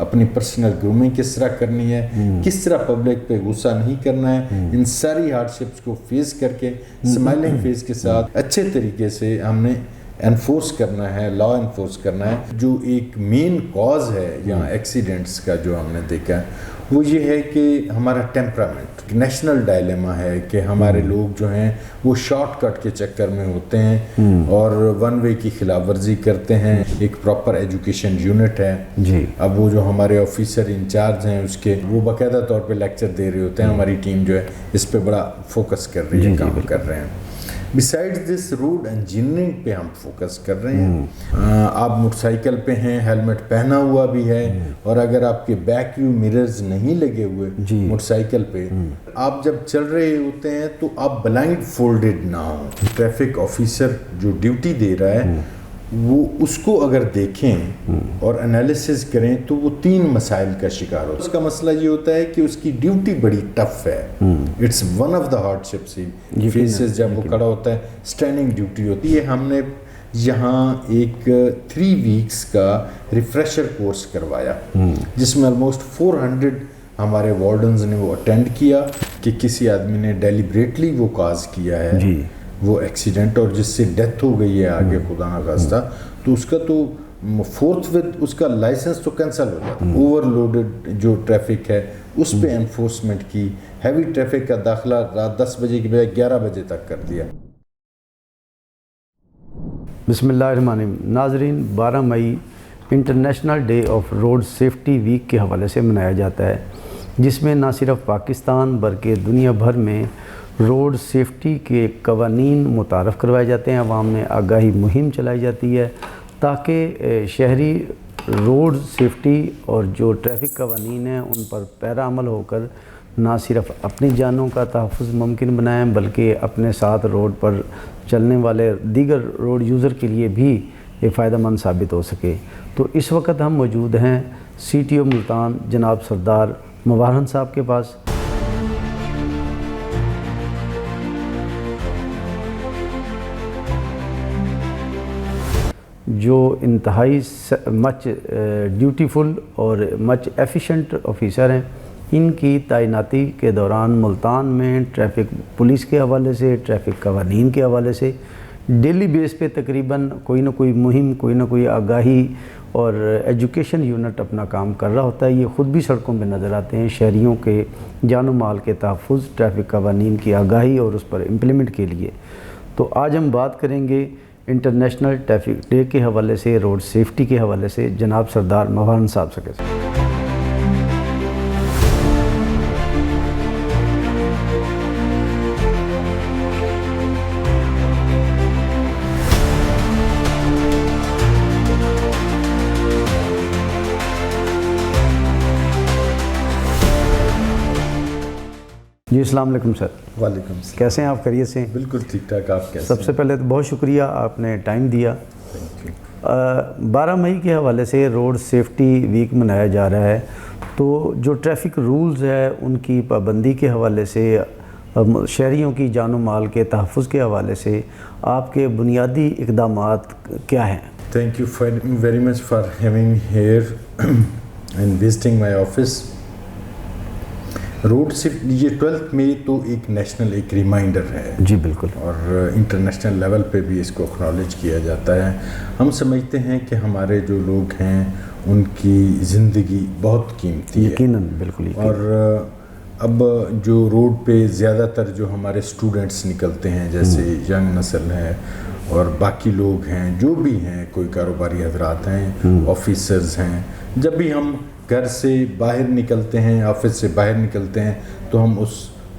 اپنی personal grooming کس طرح کرنی ہے, کس طرح پبلک پہ غصہ نہیں کرنا ہے, ان ساری ہارڈشپس کو فیس کر کے اسمائلنگ فیس کے ساتھ اچھے طریقے سے ہم نے انفورس کرنا ہے, لا انفورس کرنا ہے. جو ایک مین کاز ہے یہاں ایکسیڈنٹس کا جو ہم نے دیکھا ہے وہ یہ ہے کہ ہمارا ٹیمپرامنٹ نیشنل ڈائلیما ہے کہ ہمارے لوگ جو ہیں وہ شارٹ کٹ کے چکر میں ہوتے ہیں اور ون وے کی خلاف ورزی کرتے ہیں. ایک پراپر ایجوکیشن یونٹ ہے جی, اب وہ جو ہمارے آفیسر انچارج ہیں اس کے وہ باقاعدہ طور پہ لیکچر دے رہے ہوتے ہیں. ہماری ٹیم جو ہے اس پہ بڑا فوکس کر رہی ہے, کام کر رہے ہیں. بسائڈ دس روڈ انجینئرنگ پہ ہم فوکس کر رہے ہیں. آپ موٹر سائیکل پہ ہیں, ہیلمٹ پہنا ہوا بھی ہے, اور اگر آپ کے بیک ویو مررز نہیں لگے ہوئے موٹر سائیکل پہ, آپ جب چل رہے ہوتے ہیں تو آپ بلائنڈ فولڈڈ نہ ہوں. ٹریفک آفیسر جو ڈیوٹی دے رہا ہے وہ اس کو اگر دیکھیں اور انالیسز کریں تو وہ 3 مسائل کا شکار ہوتا ہے. اس کا مسئلہ یہ ہوتا ہے کہ اس کی ڈیوٹی بڑی ٹف ہے. It's one of the hardships he faces جب وہ کھڑا ہوتا ہے. اسٹینڈنگ ڈیوٹی ہوتی ہے. ہم نے یہاں ایک 3 ویکس کا ریفریشر کورس کروایا جس میں آلموسٹ 400 ہمارے وارڈنز نے وہ اٹینڈ کیا کہ کسی آدمی نے ڈیلیبریٹلی وہ کاز کیا ہے وہ ایکسیڈنٹ اور جس سے ڈیتھ ہو گئی ہے آگے خدا نخواستہ, تو اس کا تو فورتھ ود اس کا لائسنس تو کینسل ہو جاتا. اوور لوڈڈ جو ٹریفک ہے اس پہ انفورسمنٹ کی. ہیوی ٹریفک کا داخلہ رات 10 بجے کی بجائے 11 بجے تک کر دیا. بسم اللہ الرحمن الرحیم. ناظرین, 12 مئی international day of road safety week کے حوالے سے منایا جاتا ہے, جس میں نہ صرف پاکستان بلکہ دنیا بھر میں روڈ سیفٹی کے قوانین متعارف کروائے جاتے ہیں. عوام میں آگاہی مہم چلائی جاتی ہے تاکہ شہری روڈ سیفٹی اور جو ٹریفک قوانین ہیں ان پر پیرا عمل ہو کر نہ صرف اپنی جانوں کا تحفظ ممکن بنائیں بلکہ اپنے ساتھ روڈ پر چلنے والے دیگر روڈ یوزر کے لیے بھی یہ فائدہ مند ثابت ہو سکے. تو اس وقت ہم موجود ہیں CTO ملتان جناب سردار مبارہن صاحب کے پاس. جو انتہائی مچ ڈیوٹیفل اور مچ ایفیشنٹ آفیسر ہیں. ان کی تعیناتی کے دوران ملتان میں ٹریفک پولیس کے حوالے سے, ٹریفک قوانین کے حوالے سے ڈیلی بیس پہ تقریباً کوئی نہ کوئی مہم, کوئی نہ کوئی آگاہی اور ایجوکیشن یونٹ اپنا کام کر رہا ہوتا ہے. یہ خود بھی سڑکوں پہ نظر آتے ہیں شہریوں کے جان و مال کے تحفظ, ٹریفک قوانین کی آگاہی اور اس پر امپلیمنٹ کے لیے. تو آج ہم بات کریں گے انٹرنیشنل ٹریفک ڈے کے حوالے سے, روڈ سیفٹی کے حوالے سے جناب سردار مبارہن صاحب سے. جی السلام علیکم سر. وعلیکم السلام. کیسے ہیں آپ؟ خیریت سے؟ بالکل ٹھیک ٹھاک. آپ کیسے؟ سب سے پہلے تو بہت شکریہ, آپ نے ٹائم دیا. 12 مئی کے حوالے سے روڈ سیفٹی ویک منایا جا رہا ہے, تو جو ٹریفک رولز ہے ان کی پابندی کے حوالے سے, شہریوں کی جان و مال کے تحفظ کے حوالے سے آپ کے بنیادی اقدامات کیا ہیں؟ Thank you very much for having here and visiting my office. Road safety یہ 12 مئی تو ایک نیشنل ایک ریمائنڈر ہے. جی بالکل. اور انٹرنیشنل لیول پہ بھی اس کو اکنالج کیا جاتا ہے. ہم سمجھتے ہیں کہ ہمارے جو لوگ ہیں ان کی زندگی بہت قیمتی ہے. یقیناً, بالکل. اور اب جو روڈ پہ زیادہ تر جو ہمارے اسٹوڈنٹس نکلتے ہیں, جیسے ینگ نسل ہے اور باقی لوگ ہیں جو بھی ہیں, کوئی کاروباری حضرات ہیں, آفیسرز ہیں, جب بھی ہم گھر سے باہر نکلتے ہیں, آفس سے باہر نکلتے ہیں تو ہم اس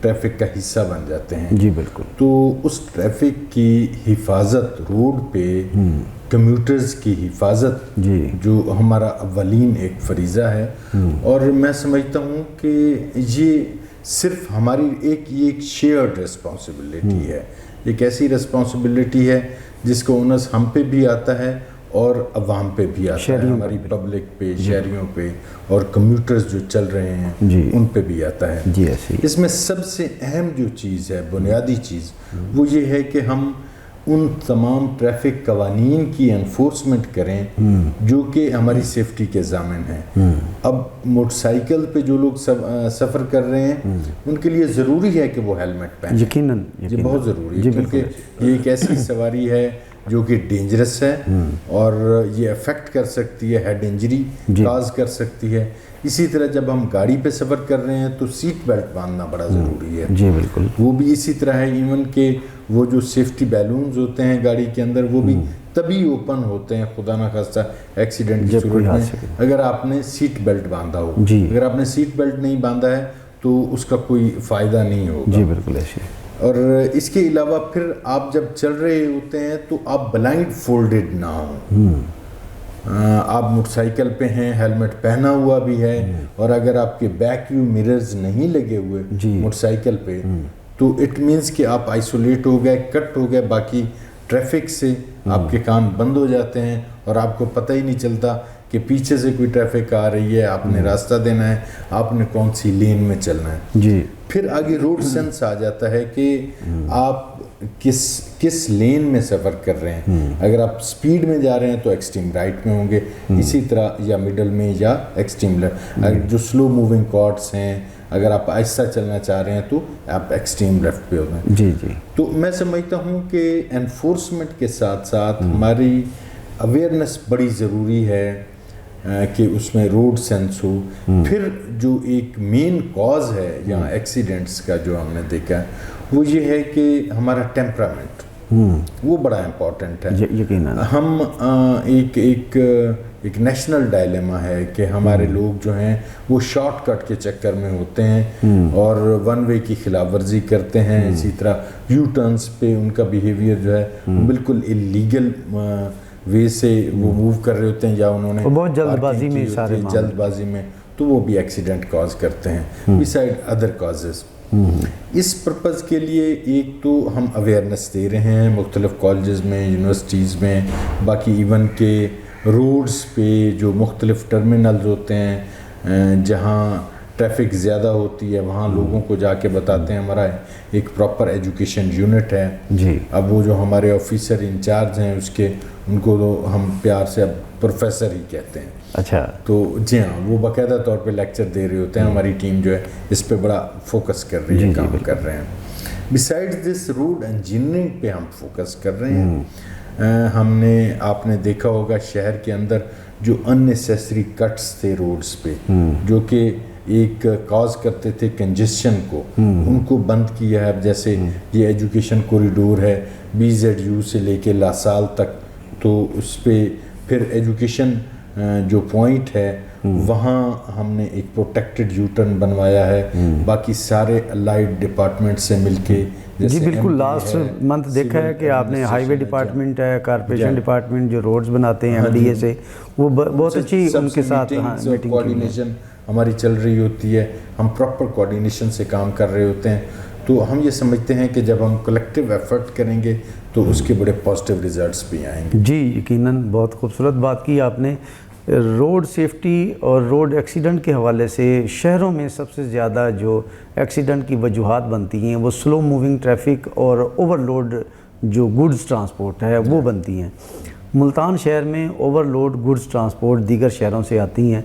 ٹریفک کا حصہ بن جاتے ہیں. جی بالکل. تو اس ٹریفک کی حفاظت, روڈ پہ کمیوٹرز کی حفاظت جو ہمارا اولین ایک فریضہ ہے. اور میں سمجھتا ہوں کہ یہ صرف ہماری ایک شیئرڈ ریسپانسبلٹی ہے. ایک ایسی ریسپانسبلٹی ہے جس کو اونس ہم پہ بھی آتا ہے اور عوام پہ بھی آتا ہے, ہماری پبلک پہ, شہریوں پہ اور کمیوٹرز جو چل رہے ہیں ان پہ بھی آتا ہے. اس میں سب سے اہم جو چیز ہے, بنیادی چیز, وہ یہ ہے کہ ہم ان تمام ٹریفک قوانین کی انفورسمنٹ کریں جو کہ ہماری سیفٹی کے ضامن ہیں. اب موٹر سائیکل پہ جو لوگ سفر کر رہے ہیں ان کے لیے ضروری ہے کہ وہ ہیلمٹ پہنیں. یقیناً یہ بہت ضروری ہے کیونکہ یہ ایک ایسی سواری ہے جو کہ ڈینجرس ہے اور یہ افیکٹ کر سکتی ہے, ہیڈ انجری کاز کر سکتی ہے. اسی طرح جب ہم گاڑی پہ سفر کر رہے ہیں تو سیٹ بیلٹ باندھنا بڑا ضروری ہے. جی بالکل. وہ بھی اسی طرح ہے, ایون کہ وہ جو سیفٹی بیلونز ہوتے ہیں گاڑی کے اندر وہ بھی تبھی اوپن ہوتے ہیں خدا نہ خواستہ ایکسیڈنٹ کی صورت میں اگر آپ نے سیٹ بیلٹ باندھا ہو. اگر آپ نے سیٹ بیلٹ نہیں باندھا ہے تو اس کا کوئی فائدہ نہیں ہوگا. جی بالکل ایسے. اور اس کے علاوہ پھر آپ جب چل رہے ہوتے ہیں تو آپ بلائنڈ فولڈڈ نہ ہوں. آپ موٹر سائیکل پہ ہیں, ہیلمٹ پہنا ہوا بھی ہے, اور اگر آپ کے بیک ویو مررز نہیں لگے ہوئے موٹر سائیکل پہ تو اٹ مینس کہ آپ آئسولیٹ ہو گئے, کٹ ہو گئے باقی ٹریفک سے, آپ کے کان بند ہو جاتے ہیں اور آپ کو پتہ ہی نہیں چلتا کہ پیچھے سے کوئی ٹریفک آ رہی ہے, آپ نے راستہ دینا ہے, آپ نے کون سی لین میں چلنا ہے. جی پھر آگے روڈ سینس آ جاتا ہے کہ آپ کس لین میں سفر کر رہے ہیں. اگر آپ سپیڈ میں جا رہے ہیں تو ایکسٹریم رائٹ میں ہوں گے, اسی طرح یا مڈل میں یا ایکسٹریم لیفٹ. اگر جو سلو موونگ کارٹس ہیں اگر آپ آہستہ چلنا چاہ رہے ہیں تو آپ ایکسٹریم لیفٹ پہ ہوتے ہیں. جی جی. تو میں سمجھتا ہوں کہ انفورسمنٹ کے ساتھ ساتھ ہماری اویئرنیس بڑی ضروری ہے کہ اس میں روڈ سینس ہو. پھر جو ایک مین کاز ہے یہاں ایکسیڈنٹس کا جو ہم نے دیکھا ہے وہ یہ ہے کہ ہمارا ٹیمپرامنٹ وہ بڑا امپورٹنٹ ہے. یقیناً ہم ایک نیشنل ڈائلیما ہے کہ ہمارے لوگ جو ہیں وہ شارٹ کٹ کے چکر میں ہوتے ہیں اور ون وے کی خلاف ورزی کرتے ہیں. اسی طرح یو ٹرنس پہ ان کا بیہیویئر جو ہے بالکل اللیگل وے سے وہ موو کر رہے ہوتے ہیں یا انہوں نے بہت جلد بازی میں تو وہ بھی ایکسیڈنٹ کاز کرتے ہیں بسائڈ ادر کازز. اس پرپز کے لیے ایک تو ہم اویئرنیس دے رہے ہیں مختلف کالجز میں, یونیورسٹیز میں, باقی ایون کہ روڈز پہ جو مختلف ٹرمینلز ہوتے ہیں جہاں ٹریفک زیادہ ہوتی ہے وہاں لوگوں کو جا کے بتاتے ہیں. ہمارا ایک پراپر ایجوکیشن یونٹ ہے. جی. اب وہ جو ہمارے آفیسر انچارج ہیں اس کے ان کو ہم پیار سے اب پروفیسر ہی کہتے ہیں. اچھا. تو جی ہاں وہ باقاعدہ طور پہ لیکچر دے رہے ہوتے ہیں. ہماری ٹیم جو ہے اس پہ بڑا فوکس کر رہی ہے, کام کر رہے ہیں. بیسائڈ دس روڈ انجینئرنگ پہ ہم فوکس کر رہے ہیں. آپ نے دیکھا ہوگا شہر کے اندر جو اننیسیسری کٹس تھے روڈز پہ جو کہ ایک کاز کرتے تھے کنجسشن کو, ان کو بند کیا ہے. اب جیسے یہ ایجوکیشن کوریڈور ہے BZU سے لے کے لاسال تک, تو اس پہ پھر ایجوکیشن جو پوائنٹ ہے وہاں ہم نے ایک پروٹیکٹڈ یو ٹرن بنوایا ہے. باقی سارے الائڈ ڈپارٹمنٹ سے مل کے جی بالکل. لاسٹ منتھ دیکھا ہے کہ آپ نے ہائی وے ڈپارٹمنٹ ہے, کارپوریشن ڈپارٹمنٹ جو روڈز بناتے ہیں MDA سے, وہ بہت اچھی ان کے ساتھ میٹنگ کوآرڈینیشن ہماری چل رہی ہوتی ہے. ہم پراپر کوآرڈینیشن سے کام کر رہے ہوتے ہیں. تو ہم یہ سمجھتے ہیں کہ جب ہم کلیکٹیو ایفرٹ کریں گے تو اس کے بڑے پازیٹیو ریزلٹس بھی آئیں گے. جی یقیناً بہت خوبصورت بات کی آپ نے. روڈ سیفٹی اور روڈ ایکسیڈنٹ کے حوالے سے شہروں میں سب سے زیادہ جو ایکسیڈنٹ کی وجوہات بنتی ہیں وہ سلو موونگ ٹریفک اور اوور لوڈ جو گڈز ٹرانسپورٹ ہے وہ بنتی ہیں. ملتان شہر میں اوور لوڈ گڈز ٹرانسپورٹ دیگر شہروں سے آتی ہیں,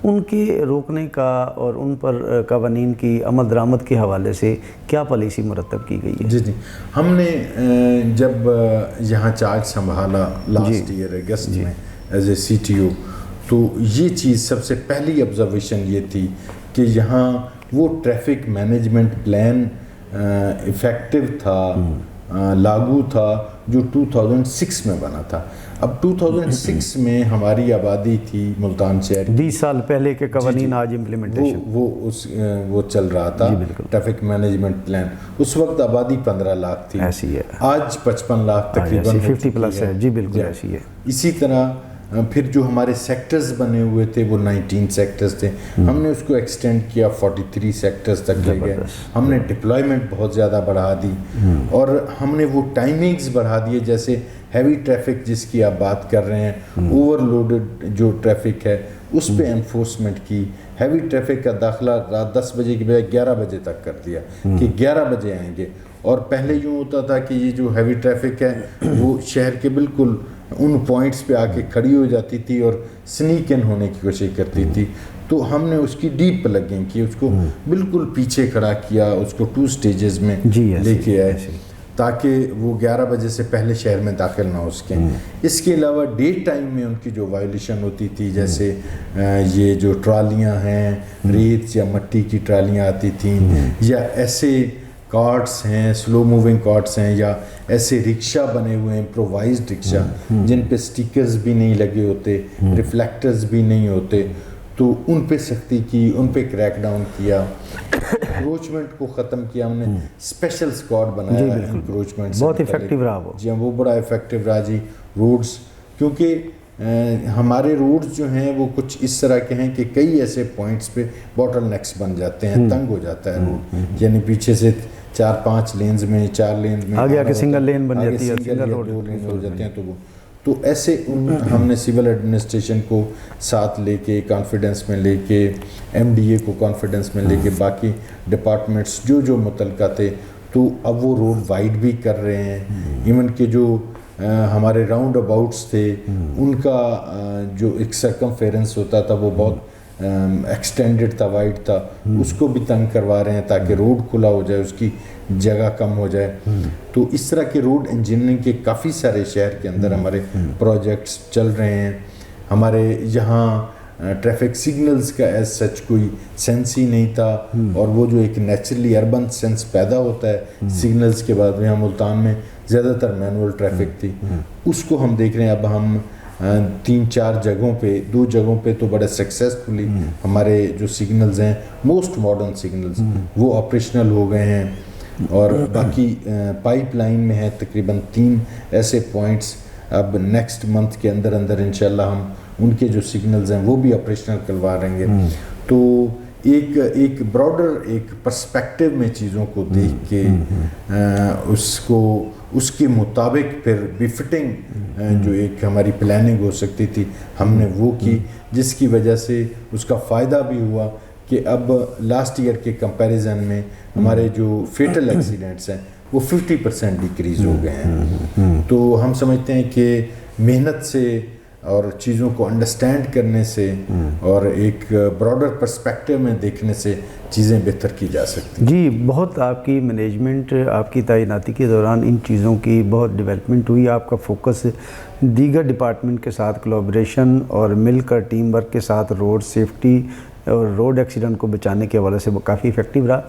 ان کے روکنے کا اور ان پر قوانین کی عمل درآمد کے حوالے سے کیا پالیسی مرتب کی گئی ہے؟ جی ہم نے جب یہاں چارج سنبھالا لاسٹ ایئر اگست میں ایز اے CTO, تو یہ چیز سب سے پہلی آبزرویشن یہ تھی کہ یہاں وہ ٹریفک مینجمنٹ پلان افیکٹو تھا, لاگو تھا جو 2006 میں بنا تھا. اب 2006 میں ہماری آبادی تھی ملتان شہر 20 سال پہلے کے قوانین آج امپلیمنٹیشن وہ چل رہا تھا ٹریفک مینجمنٹ پلان. اس وقت آبادی 15 لاکھ تھی, ایسی ہے. آج 55 لاکھ تقریباً 50+ ہے. جی بالکل ایسی ہے. اسی طرح پھر جو ہمارے سیکٹرز بنے ہوئے تھے وہ 19 سیکٹرز تھے, ہم نے اس کو ایکسٹینڈ کیا 43 سیکٹرز تک لے گئے. ہم نے ڈپلائمنٹ بہت زیادہ بڑھا دی اور ہم نے وہ ٹائمنگز بڑھا دیے. جیسے ہیوی ٹریفک جس کی آپ بات کر رہے ہیں, اوور لوڈڈ جو ٹریفک ہے اس پہ انفورسمنٹ کی. ہیوی ٹریفک کا داخلہ رات 10 بجے کی بجائے 11 بجے تک کر دیا کہ 11 بجے آئیں گے. اور پہلے یوں ہوتا تھا کہ یہ جو ہیوی ٹریفک ہے وہ شہر کے بالکل ان پوائنٹس پہ آ کے کھڑی ہو جاتی تھی اور سنیک ان ہونے کی کوشش کرتی تھی. تو ہم نے اس کی ڈیپ پلگنگ کی, اس کو بالکل پیچھے کھڑا کیا, اس کو 2 سٹیجز میں لے کے آئے تاکہ وہ 11 بجے سے پہلے شہر میں داخل نہ ہو سکیں. اس کے علاوہ ڈے ٹائم میں ان کی جو وائلیشن ہوتی تھی, جیسے یہ جو ٹرالیاں ہیں, ریت یا مٹی کی ٹرالیاں آتی تھیں, یا ایسے کارٹس ہیں, سلو موونگ کارٹس ہیں, یا ایسے رکشہ بنے ہوئے ہیں, امپرووائزڈ رکشہ جن پہ سٹیکرز بھی نہیں لگے ہوتے, ریفلیکٹرز بھی نہیں ہوتے, تو ان پہ سختی کی, ان پہ کریک ڈاؤن کیا, انکروچمنٹ کو ختم کیا. ہم نے اسپیشل اسکواڈ بنایا انکروچمنٹ, بہت افیکٹو رہا وہ. جی ہاں, وہ بڑا افیکٹو رہا جی. روڈز, کیونکہ ہمارے روڈز جو ہیں وہ کچھ اس طرح کے ہیں کہ کئی ایسے پوائنٹس پہ باٹل نیکس بن جاتے ہیں, تنگ ہو جاتا ہے روڈ, یعنی پیچھے سے 4-5 لینز میں, 4 لینز میں آگے آگے سنگل لین بن جاتی ہے, سنگل روڈ ہو جاتے ہیں. تو ایسے ہم نے سول ایڈمنسٹریشن کو ساتھ لے کے, کانفیڈنس میں لے کے, ایم ڈی اے کو کانفیڈنس میں لے کے, باقی ڈپارٹمنٹس جو متعلقہ تھے, تو اب وہ روڈ وائڈ بھی کر رہے ہیں. ایون کہ جو ہمارے راؤنڈ اباؤٹس تھے ان کا جو ایک سرکمفیرنس ہوتا تھا وہ بہت ایکسٹینڈڈ تھا, وائڈ تھا, اس کو بھی تنگ کروا رہے ہیں تاکہ روڈ کھلا ہو جائے, اس کی جگہ کم ہو جائے. تو اس طرح کے روڈ انجینئرنگ کے کافی سارے شہر کے اندر ہمارے پروجیکٹس چل رہے ہیں. ہمارے یہاں ٹریفک سگنلز کا ایز سچ کوئی سینس ہی نہیں تھا, اور وہ جو ایک نیچرلی اربن سینس پیدا ہوتا ہے سگنلز کے بعد, یہاں ملتان میں زیادہ تر مینول ٹریفک تھی, اس کو ہم دیکھ رہے ہیں. اب ہم 3-4 جگہوں پہ, 2 جگہوں پہ تو بڑے سکسیسفلی ہمارے جو سگنلز ہیں, موسٹ ماڈرن سگنلز, وہ آپریشنل ہو گئے ہیں. اور باقی پائپ لائن میں ہے تقریباً 3 ایسے پوائنٹس. اب نیکسٹ منتھ کے اندر انشاءاللہ ہم ان کے جو سگنلز ہیں وہ بھی آپریشنل کروا رہیں گے. تو ایک براڈر ایک پرسپیکٹو میں چیزوں کو دیکھ کے اس کے مطابق پھر بفٹنگ جو ایک ہماری پلاننگ ہو سکتی تھی ہم نے وہ کی, جس کی وجہ سے اس کا فائدہ بھی ہوا کہ اب لاسٹ ایئر کے کمپیریزن میں ہمارے جو فیٹل ایکسیڈنٹس ہیں وہ 50% ڈیکریز ہو گئے ہیں. تو ہم سمجھتے ہیں کہ محنت سے اور چیزوں کو انڈرسٹینڈ کرنے سے اور ایک براڈر پرسپیکٹو میں دیکھنے سے چیزیں بہتر کی جا سکتی ہیں. جی, بہت آپ کی مینجمنٹ, آپ کی تعیناتی کے دوران ان چیزوں کی بہت ڈیولپمنٹ ہوئی. آپ کا فوکس دیگر ڈپارٹمنٹ کے ساتھ کولابریشن اور مل کر ٹیم ورک کے ساتھ روڈ سیفٹی اور روڈ ایکسیڈنٹ کو بچانے کے حوالے سے وہ کافی افیکٹو رہا.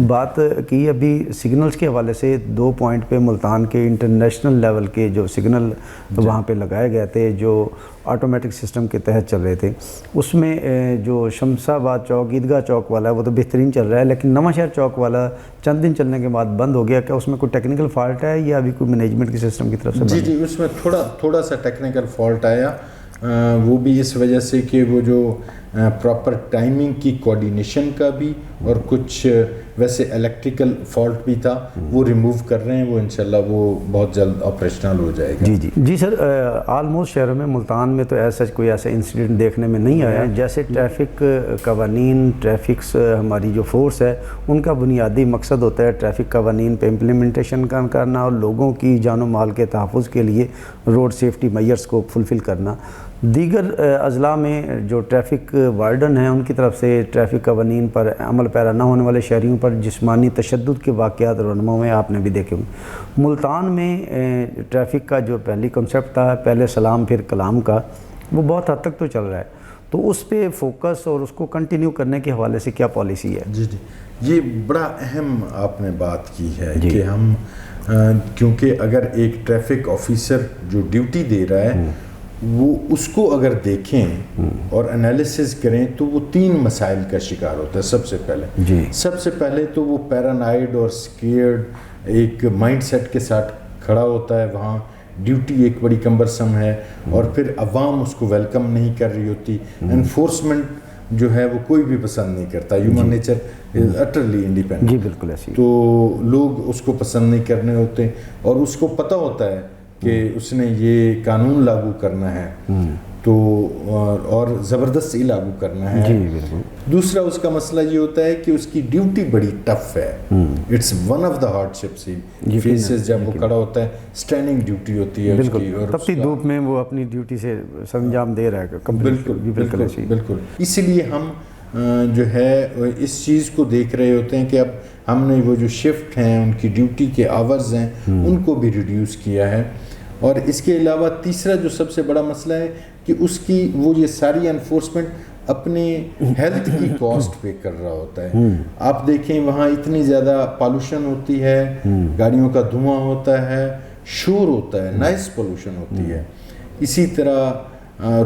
بات کی ابھی سگنلز کے حوالے سے, 2 پوائنٹ پہ ملتان کے انٹرنیشنل لیول کے جو سگنل وہاں پہ لگائے گئے تھے جو آٹومیٹک سسٹم کے تحت چل رہے تھے, اس میں جو شمس آباد چوک, عیدگاہ چوک والا ہے وہ تو بہترین چل رہا ہے, لیکن نواں شہر چوک والا چند دن چلنے کے بعد بند ہو گیا. کیا اس میں کوئی ٹیکنیکل فالٹ ہے یا ابھی کوئی مینجمنٹ کے سسٹم کی طرف سے؟ جی, اس میں تھوڑا سا ٹیکنیکل فالٹ آیا, وہ بھی اس وجہ سے کہ وہ جو پراپر ٹائمنگ کی کوآرڈینیشن کا بھی اور کچھ ویسے الیکٹریکل فالٹ بھی تھا, وہ ریموو کر رہے ہیں. وہ انشاءاللہ وہ بہت جلد آپریشنل ہو جائے گا. جی سر, آلموسٹ شہروں میں, ملتان میں تو ایسا کوئی ایسا انسیڈنٹ دیکھنے میں نہیں آیا. جیسے ٹریفک قوانین, ٹریفکس ہماری جو فورس ہے ان کا بنیادی مقصد ہوتا ہے ٹریفک قوانین پہ امپلیمنٹیشن کرنا اور لوگوں کی جان و مال کے تحفظ کے لیے روڈ سیفٹی میئرز کو فلفل کرنا. دیگر اضلاع میں جو ٹریفک وارڈن ہیں ان کی طرف سے ٹریفک قوانین پر عمل پیرا نہ ہونے والے شہریوں پر جسمانی تشدد کے واقعات رونما میں آپ نے بھی دیکھے ہوں. ملتان میں ٹریفک کا جو پہلی کنسیپٹ تھا, پہلے سلام پھر کلام کا, وہ بہت حد تک تو چل رہا ہے. تو اس پہ فوکس اور اس کو کنٹینیو کرنے کے حوالے سے کیا پالیسی ہے؟ جی, یہ بڑا اہم آپ نے بات کی ہے کہ ہم, کیونکہ اگر ایک ٹریفک آفیسر جو ڈیوٹی دے رہا ہے وہ اس کو اگر دیکھیں اور انالیسز کریں تو وہ 3 مسائل کا شکار ہوتا ہے. سب سے پہلے تو وہ پیرانائڈ اور سکیئرڈ ایک مائنڈ سیٹ کے ساتھ کھڑا ہوتا ہے. وہاں ڈیوٹی ایک بڑی کمبرسم ہے, اور پھر عوام اس کو ویلکم نہیں کر رہی ہوتی. انفورسمنٹ جو ہے وہ کوئی بھی پسند نہیں کرتا. Human nature is utterly independent. جی بالکل ایسی. تو لوگ اس کو پسند نہیں کرنے ہوتے, اور اس کو پتہ ہوتا ہے کہ اس نے یہ قانون لاگو کرنا ہے. تو اور زبردست ہی لاگو کرنا ہے. جی بالکل. دوسرا اس کا مسئلہ یہ ہوتا ہے کہ اس کی ڈیوٹی بڑی ٹف ہے. It's one of the hardships he faces. جب وہ کھڑا ہوتا ہے اسٹینڈنگ ڈیوٹی ہوتی ہے اس کی, اور تپتی دھوپ میں وہ اپنی ڈیوٹی سے سرانجام دے رہا ہے. بالکل. اسی لیے ہم جو ہے اس چیز کو دیکھ رہے ہوتے ہیں کہ اب ہم نے وہ جو شفٹ ہیں, ان کی ڈیوٹی کے آورز ہیں, ان کو بھی ریڈیوس کیا ہے. اور اس کے علاوہ تیسرا جو سب سے بڑا مسئلہ ہے کہ اس کی وہ یہ ساری انفورسمنٹ اپنی ہیلتھ کی کاسٹ پہ کر رہا ہوتا ہے. آپ دیکھیں وہاں اتنی زیادہ پالوشن ہوتی ہے, گاڑیوں کا دھواں ہوتا ہے, شور ہوتا ہے, نائز پولوشن ہوتی ہے. اسی طرح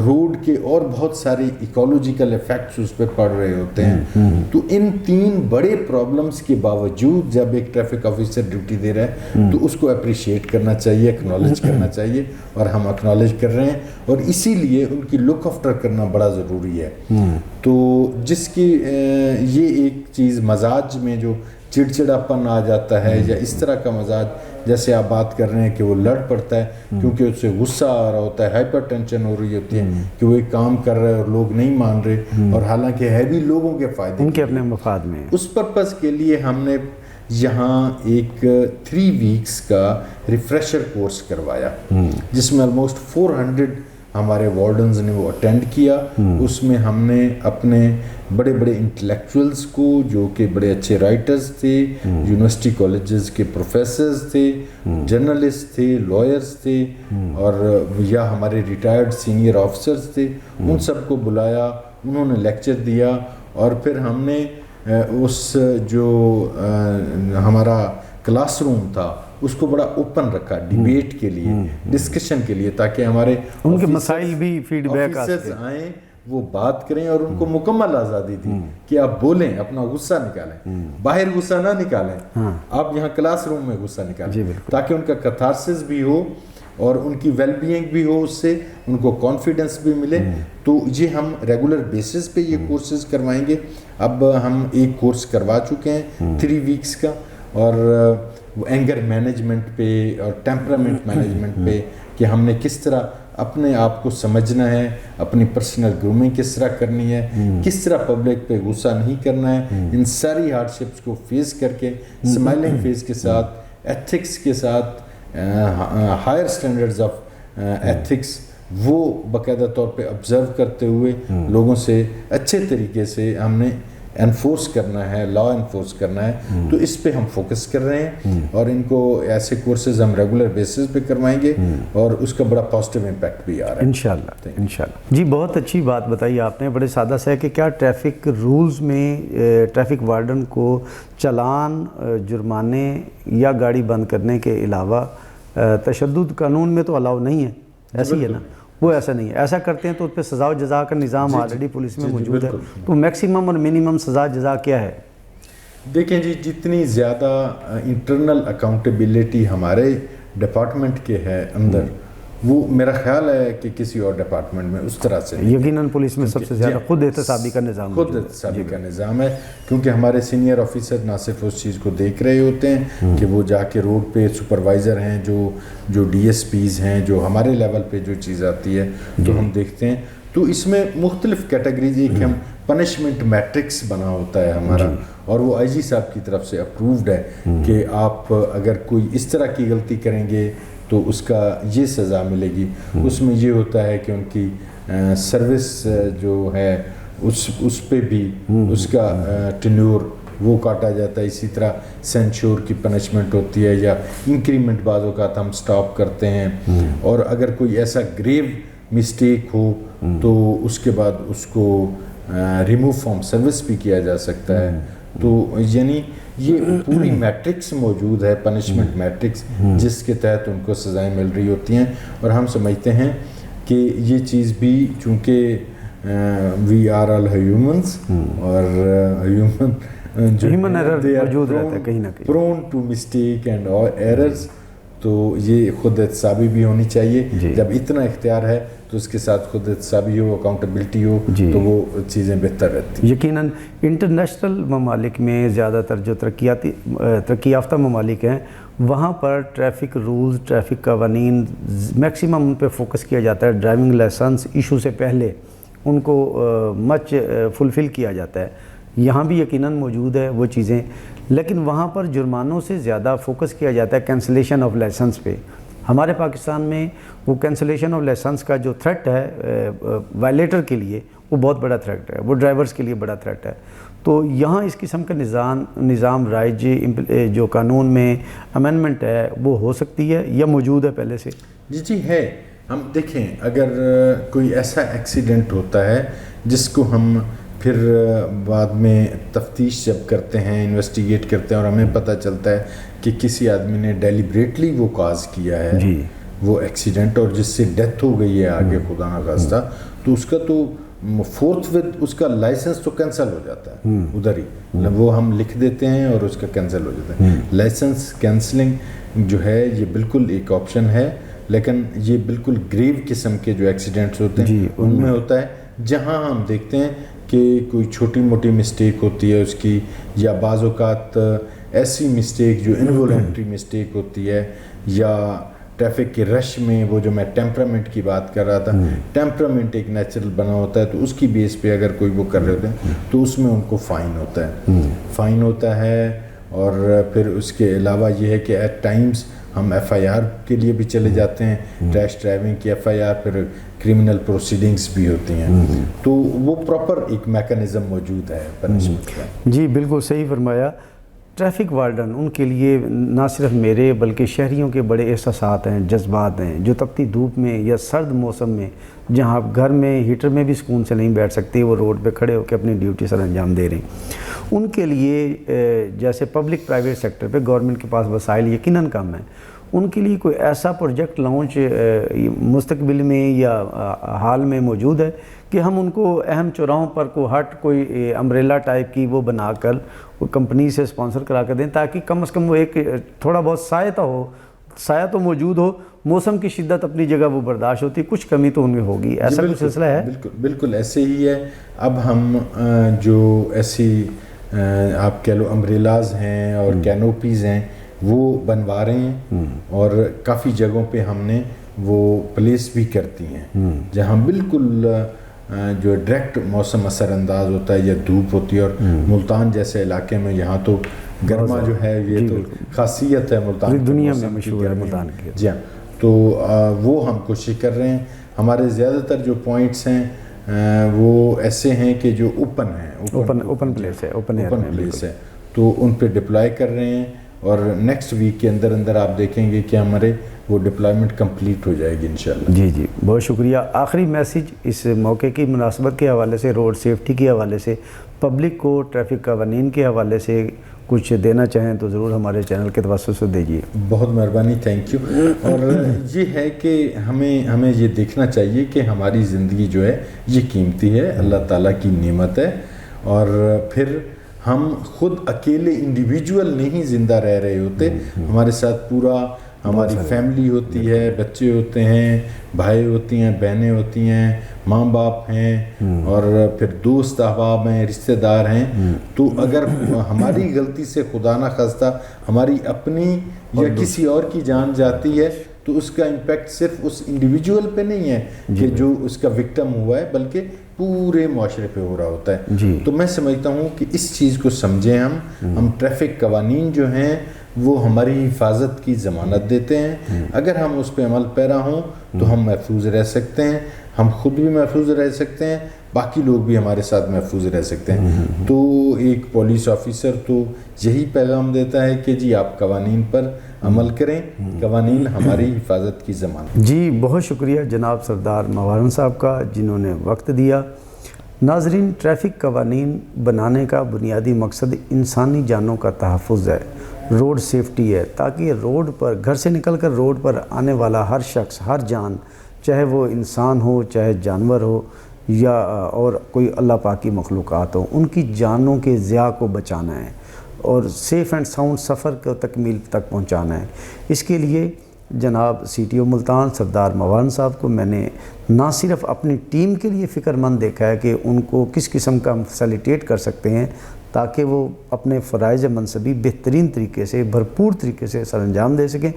روڈ کے اور بہت سارے ایکولوجیکل ایفیکٹس اس پہ پڑ رہے ہوتے ہیں. تو ان 3 بڑے پرابلمس کے باوجود جب ایک ٹریفک آفیسر ڈیوٹی دے رہا ہے تو اس کو اپریشیٹ کرنا چاہیے, اکنالج کرنا چاہیے, اور ہم اکنالج کر رہے ہیں. اور اسی لیے ان کی لک آفٹر کرنا بڑا ضروری ہے. تو جس کی یہ ایک چیز مزاج میں جو چڑچڑاپن آ جاتا ہے, یا اس طرح کا مزاج جیسے آپ بات کر رہے ہیں کہ وہ لڑ پڑتا ہے کیونکہ اس سے غصہ آ رہا ہوتا ہے, ہائپر ٹینشن ہو رہی ہوتی ہے کہ وہ ایک کام کر رہے ہیں اور لوگ نہیں مان رہے, اور حالانکہ ہے بھی لوگوں کے فائدے, ان کے اپنے مفاد میں. اس پرپز کے لیے ہم نے یہاں ایک 3 ویکس کا ریفریشر کورس کروایا جس میں آلموسٹ 400 ہمارے وارڈنز نے وہ اٹینڈ کیا. اس میں ہم نے اپنے بڑے بڑے انٹلیکچوئلز کو جو کہ بڑے اچھے رائٹرز تھے, یونیورسٹی کالجز کے پروفیسرز تھے, جرنلسٹ تھے, لائرز تھے, اور یا ہمارے ریٹائرڈ سینئر آفیسرز تھے, ان سب کو بلایا, انہوں نے لیکچر دیا. اور پھر ہم نے اس جو ہمارا کلاس روم تھا اس کو بڑا اوپن رکھا ڈیبیٹ کے لیے, ڈسکشن کے لیے, تاکہ ہمارے ان کے مسائل بھی فیڈ بیک آئیں, وہ بات کریں, اور ان کو مکمل آزادی دی کہ آپ بولیں, اپنا غصہ نکالیں, باہر غصہ نہ نکالیں, آپ یہاں کلاس روم میں غصہ نکالیں, تاکہ ان کا کتھارسس بھی ہو اور ان کی ویل بینگ بھی ہو, اس سے ان کو کانفیڈنس بھی ملے. تو یہ ہم ریگولر بیسس پہ یہ کورسز کروائیں گے. اب ہم ایک کورس کروا چکے ہیں 3 ویکس کا, اور وہ اینگر مینجمنٹ پہ اور ٹیمپرامنٹ مینجمنٹ پہ, کہ ہم نے کس طرح اپنے آپ کو سمجھنا ہے, اپنی پرسنل گرومنگ کس طرح کرنی ہے, کس طرح پبلک پہ غصہ نہیں کرنا ہے. ان ساری ہارڈ شپس کو فیس کر کے اسمائلنگ فیس کے ساتھ, ایتھکس کے ساتھ, ہائر سٹینڈرڈز آف ایتھکس وہ باقاعدہ طور پہ آبزرو کرتے ہوئے لوگوں سے اچھے طریقے سے ہم نے انفورس کرنا ہے, لا انفورس کرنا ہے. تو اس پہ ہم فوکس کر رہے ہیں, اور ان کو ایسے کورسز ہم ریگولر بیسس پہ کروائیں گے, اور اس کا بڑا پازیٹیو امپیکٹ بھی آ رہا ہے انشاءاللہ. جی بہت اچھی بات بتائی آپ نے, بڑے سادہ سے ہے کہ کیا ٹریفک رولز میں ٹریفک وارڈن کو چلان, جرمانے یا گاڑی بند کرنے کے علاوہ تشدد قانون میں تو الاؤ نہیں ہے, ایسی ہے نا, وہ ایسا نہیں ہے. ایسا کرتے ہیں تو اس پہ سزا و جزا کا نظام آلریڈی پولیس میں موجود ہے. تو میکسیمم اور منیمم سزا جزا کیا ہے؟ دیکھیں جی, جتنی زیادہ انٹرنل اکاؤنٹیبلٹی ہمارے ڈپارٹمنٹ کے ہے اندر, وہ میرا خیال ہے کہ کسی اور ڈپارٹمنٹ میں اس طرح سے یقیناً پولیس میں سب سے زیادہ خود احتسابی کا نظام ہے, کیونکہ ہمارے سینئر آفیسر نہ صرف اس چیز کو دیکھ رہے ہوتے ہیں کہ وہ جا کے روڈ پہ سپروائزر ہیں, جو ڈی ایس پیز ہیں, جو ہمارے لیول پہ جو چیز آتی ہے تو ہم دیکھتے ہیں. تو اس میں مختلف کیٹیگریز, ایک ہم پنشمنٹ میٹرکس بنا ہوتا ہے ہمارا, اور وہ آئی جی صاحب کی طرف سے اپرووڈ ہے کہ آپ اگر کوئی اس طرح کی غلطی کریں گے تو اس کا یہ سزا ملے گی. اس میں یہ ہوتا ہے کہ ان کی سروس جو ہے اس پہ بھی اس کا ٹینیور وہ کاٹا جاتا ہے. اسی طرح سینچور کی پنشمنٹ ہوتی ہے, یا انکریمنٹ بعض اوقات ہم سٹاپ کرتے ہیں. اور اگر کوئی ایسا گریو مسٹیک ہو تو اس کے بعد اس کو ریموو فرام سروس بھی کیا جا سکتا ہے. تو یعنی یہ پوری میٹرکس موجود ہے, پنشمنٹ میٹرکس, جس کے تحت ان کو سزائیں مل رہی ہوتی ہیں. اور ہم سمجھتے ہیں کہ یہ چیز بھی چونکہ وی آر آل ہیومنس, اور ہیومن ایرر موجود رہتا ہے کہیں نہ کہیں, prone to mistake and errors. تو یہ خود احتسابی بھی ہونی چاہیے. جب اتنا اختیار ہے تو اس کے ساتھ خود احتسابی ہو, اکاؤنٹیبلٹی ہو, تو وہ چیزیں بہتر رہتی ہیں. یقیناً انٹرنیشنل ممالک میں زیادہ تر جو ترقی یافتہ ممالک ہیں وہاں پر ٹریفک رولز، ٹریفک قوانین میکسیمم ان پہ فوکس کیا جاتا ہے. ڈرائیونگ لائسنس ایشو سے پہلے ان کو مچ فلفل کیا جاتا ہے. یہاں بھی یقیناً موجود ہے وہ چیزیں، لیکن وہاں پر جرمانوں سے زیادہ فوکس کیا جاتا ہے کینسلیشن آف لائسنس پہ. ہمارے پاکستان میں وہ کینسلیشن آف لائسنس کا جو تھریٹ ہے وائلیٹر کے لیے، وہ بہت بڑا تھریٹ ہے، وہ ڈرائیورز کے لیے بڑا تھریٹ ہے. تو یہاں اس قسم کا نظام رائج جو قانون میں امینڈمنٹ ہے وہ ہو سکتی ہے یا موجود ہے پہلے سے؟ جی ہے. ہم دیکھیں، اگر کوئی ایسا ایکسیڈنٹ ہوتا ہے جس کو ہم پھر بعد میں تفتیش جب کرتے ہیں، انویسٹیگیٹ کرتے ہیں، اور ہمیں پتہ چلتا ہے کہ کسی آدمی نے ڈیلیبریٹلی وہ کاز کیا ہے وہ ایکسیڈنٹ، اور جس سے ڈیتھ ہو گئی ہے آگے خدا نخواستہ، تو اس کا تو فورتھ ود اس کا لائسنس تو کینسل ہو جاتا ہے ادھر ہی. وہ ہم لکھ دیتے ہیں اور اس کا کینسل ہو جاتا ہے. لائسنس کینسلنگ جو ہے یہ بالکل ایک آپشن ہے، لیکن یہ بالکل گریو قسم کے جو ایکسیڈنٹس ہوتے ہیں ان میں ہوتا ہے، جہاں ہم دیکھتے ہیں کہ کوئی چھوٹی موٹی مسٹیک ہوتی ہے اس کی، یا بعض اوقات ایسی مسٹیک جو انوالنٹری مسٹیک ہوتی ہے، یا ٹریفک کے رش میں وہ جو میں ٹیمپرامنٹ کی بات کر رہا تھا، ٹیمپرامنٹ ایک نیچرل بنا ہوتا ہے، تو اس کی بیس پہ اگر کوئی وہ کر رہے ہوتے ہیں تو اس میں ان کو فائن ہوتا ہے. اور پھر اس کے علاوہ یہ ہے کہ ایٹ ٹائمز ہم ایف آئی آر کے لیے بھی چلے جاتے ہیں، ریش ڈرائیونگ کی ایف آئی آر، پھر کرمنل پروسیڈنگز بھی ہوتی ہیں. تو وہ پراپر ایک میکانزم موجود ہے پنشمنٹ کا. جی بالکل صحیح فرمایا. ٹریفک وارڈن ان کے لیے نہ صرف میرے بلکہ شہریوں کے بڑے احساسات ہیں، جذبات ہیں، جو تپتی دھوپ میں یا سرد موسم میں جہاں آپ گھر میں ہیٹر میں بھی سکون سے نہیں بیٹھ سکتے، وہ روڈ پہ کھڑے ہو کے اپنی ڈیوٹی سر انجام دے رہے ہیں. ان کے لیے جیسے پبلک پرائیویٹ سیکٹر پہ گورنمنٹ کے پاس وسائل یقیناً کم ہیں، ان کے لیے کوئی ایسا پروجیکٹ لانچ مستقبل میں یا حال میں موجود ہے کہ ہم ان کو اہم چوراہوں پر کوئی امبریلا ٹائپ کی وہ بنا کر وہ کمپنی سے اسپانسر کرا کر دیں، تاکہ کم از کم وہ ایک تھوڑا بہت سایہ تو موجود ہو. موسم کی شدت اپنی جگہ وہ برداشت ہوتی ہے، کچھ کمی تو ان میں ہوگی. ایسا کوئی سلسلہ ہے؟ بالکل ایسے ہی ہے. اب ہم جو ایسی آپ کہہ لو امبریلاز ہیں اور کینوپیز ہیں وہ بنوا رہے ہیں، اور کافی جگہوں پہ ہم نے وہ پلیس بھی کرتی ہیں، جہاں بالکل جو ڈائریکٹ موسم اثر انداز ہوتا ہے یا دھوپ ہوتی ہے. اور ملتان جیسے علاقے میں یہاں تو گرما جو ہے یہ تو خاصیت ہے ملتان، دنیا میں مشہور ہے ملتان کی. جی ہاں، تو وہ ہم کوشش کر رہے ہیں. ہمارے زیادہ تر جو پوائنٹس ہیں وہ ایسے ہیں کہ جو اوپن ہیں، اوپن پلیس ہے، تو ان پہ ڈپلائے کر رہے ہیں. اور نیکسٹ ویک کے اندر آپ دیکھیں گے کہ ہمارے وہ ڈپلائمنٹ کمپلیٹ ہو جائے گی انشاءاللہ. جی بہت شکریہ. آخری میسیج اس موقع کی مناسبت کے حوالے سے، روڈ سیفٹی کے حوالے سے، پبلک کو ٹریفک قوانین کے حوالے سے کچھ دینا چاہیں تو ضرور ہمارے چینل کے توسط سے دیجیے. بہت مہربانی، تھینک یو. اور یہ ہے کہ ہمیں یہ دیکھنا چاہیے کہ ہماری زندگی جو ہے یہ قیمتی ہے، اللہ تعالیٰ کی نعمت ہے، اور پھر ہم خود اکیلے انڈیویجول نہیں زندہ رہ رہے ہوتے، ہمارے ساتھ پورا ہماری فیملی ہوتی ہے، بچے ہوتے ہیں، بھائی ہوتی ہیں، بہنیں ہوتی ہیں، ماں باپ ہیں، اور پھر دوست احباب ہیں، رشتہ دار ہیں. تو اگر ہماری غلطی سے خدا نہ خواستہ ہماری اپنی یا کسی اور کی جان جاتی ہے تو اس کا امپیکٹ صرف اس انڈیویجول پہ نہیں ہے کہ جو اس کا وکٹم ہوا ہے، بلکہ پورے معاشرے پہ ہو رہا ہوتا ہے. تو میں سمجھتا ہوں کہ اس چیز کو سمجھیں. ہم ٹریفک قوانین جو ہیں وہ ہماری حفاظت کی ضمانت دیتے ہیں. اگر ہم اس پہ عمل پیرا ہوں تو ہم محفوظ رہ سکتے ہیں، ہم خود بھی محفوظ رہ سکتے ہیں، باقی لوگ بھی ہمارے ساتھ محفوظ رہ سکتے ہیں. تو ایک پولیس آفیسر تو یہی پیغام دیتا ہے کہ جی آپ قوانین پر عمل کریں، قوانین ہماری حفاظت کی ضمانت. جی بہت شکریہ جناب سردار موارن صاحب کا جنہوں نے وقت دیا. ناظرین، ٹریفک قوانین بنانے کا بنیادی مقصد انسانی جانوں کا تحفظ ہے، روڈ سیفٹی ہے، تاکہ روڈ پر گھر سے نکل کر روڈ پر آنے والا ہر شخص، ہر جان، چاہے وہ انسان ہو، چاہے جانور ہو، یا اور کوئی اللہ پاک کی مخلوقات ہو، ان کی جانوں کے ضیاع کو بچانا ہے اور سیف اینڈ ساؤنڈ سفر کو تکمیل تک پہنچانا ہے. اس کے لیے جناب سی ٹی او ملتان سردار موارن صاحب کو میں نے نہ صرف اپنی ٹیم کے لیے فکر مند دیکھا ہے کہ ان کو کس قسم کا فیسیلیٹیٹ کر سکتے ہیں تاکہ وہ اپنے فرائض منصبی بہترین طریقے سے بھرپور طریقے سے سر انجام دے سکیں۔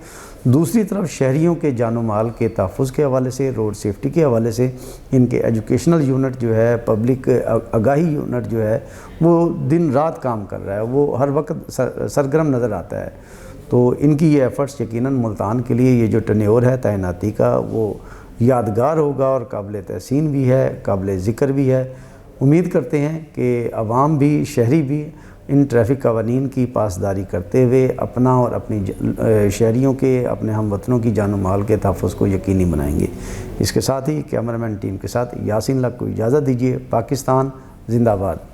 دوسری طرف شہریوں کے جان و مال کے تحفظ کے حوالے سے، روڈ سیفٹی کے حوالے سے ان کے ایجوکیشنل یونٹ جو ہے، پبلک آگاہی یونٹ جو ہے، وہ دن رات کام کر رہا ہے، وہ ہر وقت سرگرم نظر آتا ہے۔ تو ان کی یہ ایفرٹس یقیناً ملتان کے لیے یہ جو ٹینیور ہے تعیناتی کا، وہ یادگار ہوگا اور قابل تحسین بھی ہے، قابل ذکر بھی ہے۔ امید کرتے ہیں کہ عوام بھی، شہری بھی ان ٹریفک قوانین کی پاسداری کرتے ہوئے اپنا اور اپنی شہریوں کے، اپنے ہم وطنوں کی جان و مال کے تحفظ کو یقینی بنائیں گے۔ اس کے ساتھ ہی کیمرامین ٹیم کے ساتھ یاسین لق کو اجازت دیجیے۔ پاکستان زندہ باد۔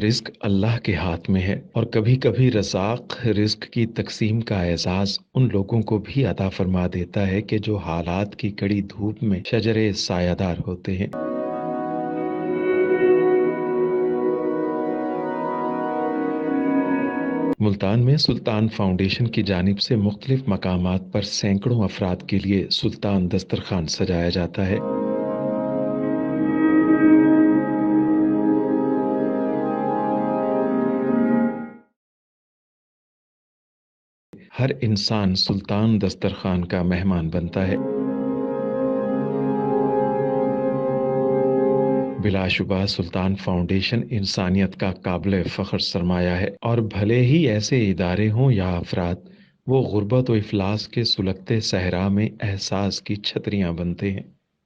رزق اللہ کے ہاتھ میں ہے، اور کبھی کبھی رزاق رزق کی تقسیم کا اعزاز ان لوگوں کو بھی عطا فرما دیتا ہے کہ جو حالات کی کڑی دھوپ میں شجر سایہ دار ہوتے ہیں۔ ملتان میں سلطان فاؤنڈیشن کی جانب سے مختلف مقامات پر سینکڑوں افراد کے لیے سلطان دسترخوان سجایا جاتا ہے۔ ہر انسان سلطان دسترخوان کا مہمان بنتا ہے۔ بلا شبہ سلطان فاؤنڈیشن انسانیت کا قابل فخر سرمایہ ہے، اور بھلے ہی ایسے ادارے ہوں یا افراد، وہ غربت و افلاس کے سلگتے صحرا میں احساس کی چھتریاں بنتے ہیں۔